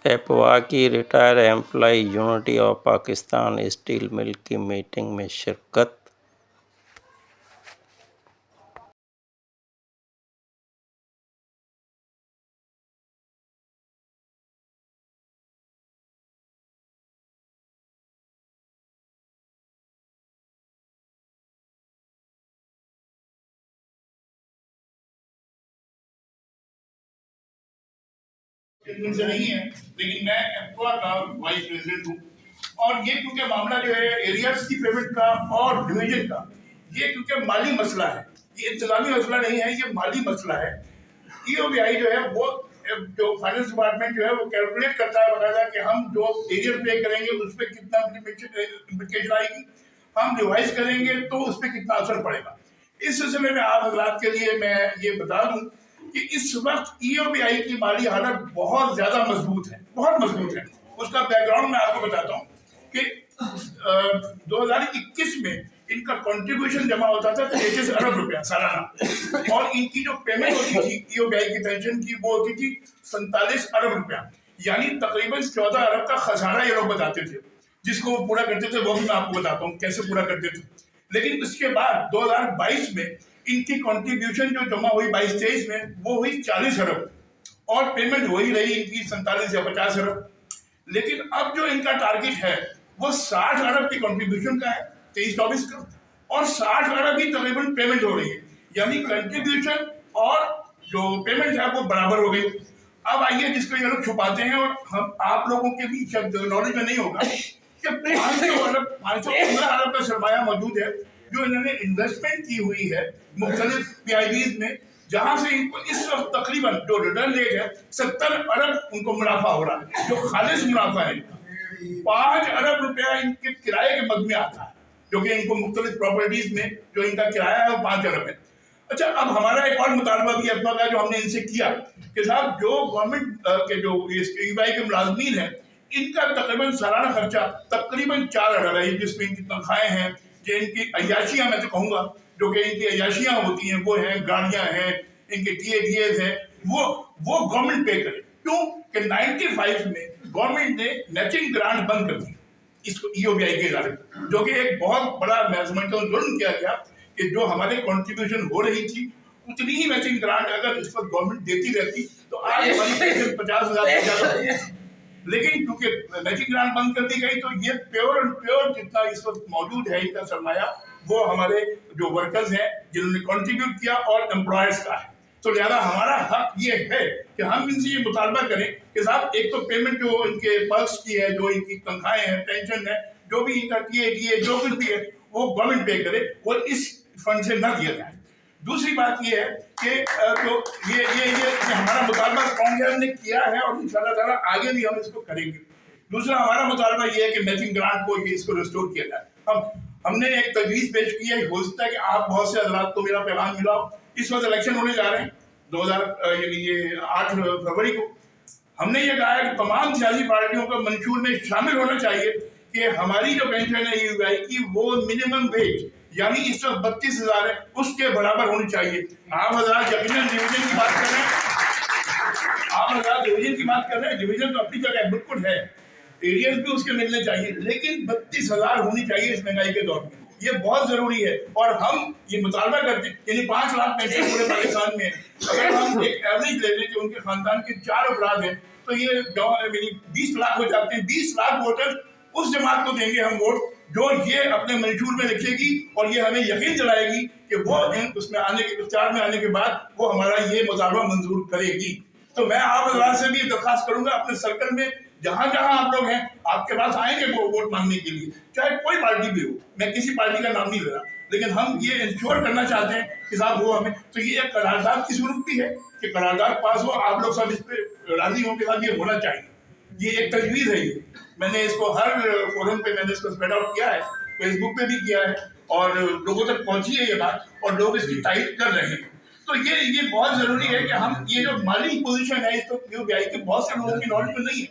एपवा की retired employee unity of Pakistan steel mill की meeting में शिरकत। से नहीं है, लेकिन मैं एप्वा का वाइस प्रेसिडेंट हूँ। और ये क्योंकि मामला जो है एरियाज की पेमेंट का और डिवीजन का, ये क्योंकि माली मसला है, ये इंतजामी मसला नहीं है, ये माली मसला है। ईओबीआई जो है वो जो फाइनेंस डिपार्टमेंट जो है वो कैलकुलेट करता है बताया कि हम जो एरियर पे करेंगे उस पर कितना इम्प्लीकेशन आएगी, हम रिवाइज करेंगे तो उस पर कितना असर पड़ेगा। इस सिलसिले में आप हजरात के लिए मैं ये बता दूं कि इस वक्त ईओबीआई की माली हालत बहुत ज्यादा मजबूत है, बहुत मजबूत है। उसका बैकग्राउंड मैं आपको बताता हूँ कि 2021 में इनका कंट्रीब्यूशन जमा होता था 33 अरब रुपया सालाना, और इनकी जो पेमेंट होती थी ईओबीआई की पेंशन की वो होती थी 47 अरब रुपया, यानी तकरीबन 14 अरब का खसारा ये लोग बताते थे। जिसको वो पूरा करते थे वो भी मैं आपको बताता हूँ कैसे पूरा करते थे। लेकिन उसके बाद 2022 में इनकी कंट्रीब्यूशन जो जमा हुई 22-23 में वो हुई 40 अरब, और पेमेंट वही रही इनकी 47 या 50 अरब। लेकिन अब जो इनका टारगेट है वो 60 अरब की कंट्रीब्यूशन का है 23-24 का, और 60 अरब ही तकरीबन पेमेंट हो रही है, यानी कंट्रीब्यूशन और जो पेमेंट है वो बराबर हो गई। अब आइए जिसको ये लोग छुपाते हैं और हम आप लोगों के भी नॉलेज में नहीं होगा कि 515 अरब का सरमाया मौजूद है जो इन्होंने इन्वेस्टमेंट की हुई है मुख्तलिफ पीआईबीज में, जहां से इनको इस वक्त तकरीबन जो रिटर्न रेट है 70 अरब उनको मुनाफा हो रहा है, जो खालिश मुनाफा है इनका। 5 अरब रुपया इनके किराए के मद में आता है, जो कि इनको मुख्तलिफ प्रॉपर्टीज में जो इनका किराया है वो 5 अरब है। अच्छा, अब हमारा एक और मुतालबा भी एप्पा का जो हमने इनसे किया कि साहब जो गवर्नमेंट के जो ईओबीआई के मुलाजमीन है इनका तकरीबन सालाना खर्चा तकरीबन 4 अरब है, जिसमें इनकी तनख्वाहें हैं, जो इनकी अयाशियां मैं तो कहूँगा जो कि इनकी अयाशियां होती हैं वो हैं, गाड़ियां हैं, इनके टीएडीएस हैं, वो गवर्नमेंट पे करे। क्यों कि 95 में गवर्नमेंट ने मैचिंग ग्रांट बंद कर दी इसको ईओबीआई के इदारे, जो कि एक बहुत बड़ा मैं समझता हूँ जुल्म किया गया कि जो हमारे कंट्रीब्यूशन हो रही थी उतनी ही मैचिंग ग्रांट अगर इस वक्त गवर्नमेंट देती रहती तो आज हमारी पेंशन 50,000 से ज्यादा। लेकिन क्योंकि मैचिंग ग्रांट बंद कर दी गई तो ये प्योर एंड प्योर जितना इस वक्त मौजूद है इनका सरमाया वो हमारे जो वर्कर्स हैं जिन्होंने कंट्रीब्यूट किया और एम्प्लॉयर्स का है। तो लिहाजा हमारा हक ये है कि हम इनसे ये मुतालबा करें कि साहब एक तो पेमेंट जो इनके पर्क्स की है, जो इनकी तनख्वाहें हैं, पेंशन है, जो भी इनका टीए जो कुछ भी है वो गवर्नमेंट पे करे और इस फंड से न दिया जाए। दूसरी बात ये है कि तो ये हमारा मुतालबा स्ट्रॉन्ग है, हमने किया है और इंशाल्लाह ताला आगे भी हम इसको करेंगे। दूसरा हमारा मुतालबा ये है कि मैचिंग ग्रांट को इसको रिस्टोर किया जाए। हमने एक तजवीज़ पेश की है, हो सकता है कि आप बहुत से हजरात को मेरा पैगाम मिला हो। इस वक्त इलेक्शन होने जा रहे हैं 8 फरवरी को। हमने ये कहा है कि तमाम सियासी पार्टियों का मंशूर में शामिल होना चाहिए कि हमारी जो पेंशन है ईओबीआई की वो मिनिमम वेज यानी इस वक्त 32,000 है उसके बराबर होनी चाहिए। आप हजरात यकीनन डिवीजन की बात कर रहे हैं, आप हजरात डिवीजन की बात कर रहे हैं, डिवीजन तो अपनी जगह बिल्कुल है, एरियर्स भी उसके मिलने चाहिए, लेकिन 32,000 होनी चाहिए इस महंगाई के दौर में, ये बहुत जरूरी है। और हम ये मुतालबा करते हैं यानी 5 लाख पेंशन पूरे पाकिस्तान में, अगर हम एक एवरेज ले लें कि उनके खानदान के 4 अफराद हैं तो ये 20 लाख हो जाते हैं। 20 लाख वोटर उस जमात को देंगे हम वोट जो ये अपने मंशूर में लिखेगी और ये हमें यकीन दिलाएगी कि वो उसमें आने के विचार में आने के बाद वो हमारा ये मुतालबा मंजूर करेगी। तो मैं आप हजरात से भी दरख्वास्त करूंगा अपने सर्कल में जहां जहां आप लोग हैं आपके पास आएंगे वो वोट मांगने के लिए, चाहे कोई पार्टी भी हो, मैं किसी पार्टी का नाम नहीं ले रहा, लेकिन हम ये इंश्योर करना चाहते हैं कि साहब वो हमें, तो ये एक करारदाद की जरूरत भी है कि करारदाद पास हो, आप लोग सब इस पर राजी हों के साथ ये होना चाहिए। ये एक तजवीज़ है, ये मैंने इसको हर फोरम पे मैंने इसको स्प्रेड आउट किया है, फेसबुक पे भी किया है और लोगों तक पहुंची है ये बात और लोग इसकी तारीफ कर रहे हैं। तो ये बहुत जरूरी है कि हम ये जो माली पोजीशन है इस तो ईओबीआई के बहुत से लोगों की नॉलेज में नहीं है,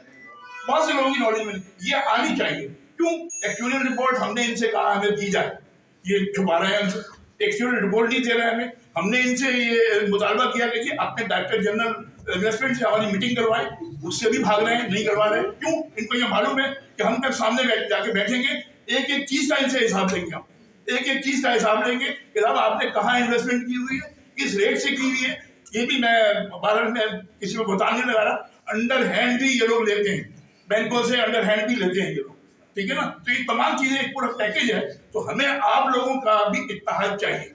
बहुत से लोगों की नॉलेज में ये आनी चाहिए। क्यों एक्चुअल रिपोर्ट हमने इनसे कहा हमें दी जाए, ये छुपा रहे हैं हमसे, एक्चुअल रिपोर्ट नहीं दे रहे हमें। हमने इनसे ये मुतालबा किया कि अपने डायरेक्टर जनरल इन्वेस्टमेंट से हमारी मीटिंग करवाएं, उससे भी भाग रहे हैं, नहीं करवा रहे हैं। क्यों? इनको ये मालूम है कि हम जब सामने जाके बैठेंगे, एक एक चीज का इनसे हिसाब लेंगे, हम एक एक चीज का हिसाब लेंगे कि साहब आपने कहाँ इन्वेस्टमेंट की हुई है, किस रेट से की हुई है। ये भी मैं बार में किसी को बताने लगा रहा, अंडर हैंड भी ये लोग लेते हैं, बैंकों से अंडर हैंड भी लेते हैं ये लोग, ठीक है ना। तो ये तमाम चीजें एक पूरा पैकेज है। तो हमें आप लोगों का भी इत्तेहाद चाहिए,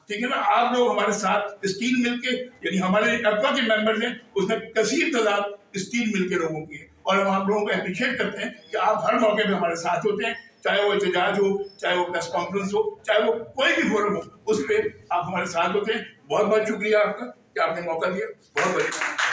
ठीक है ना। आप लोग हमारे साथ स्टील मिल के, यानी हमारे अल्फा के मेंबर्स हैं, उसमें कसीर तादाद स्टील मिल के लोगों की है, और हम आप लोगों को अप्रिशिएट करते हैं कि आप हर मौके पे हमारे साथ होते हैं, चाहे वो एहतजाज हो, चाहे वो प्रेस कॉन्फ्रेंस हो, चाहे वो कोई भी फोरम हो, उस पर आप हमारे साथ होते हैं। बहुत बहुत शुक्रिया आपका कि आपने मौका दिया, बहुत बहुत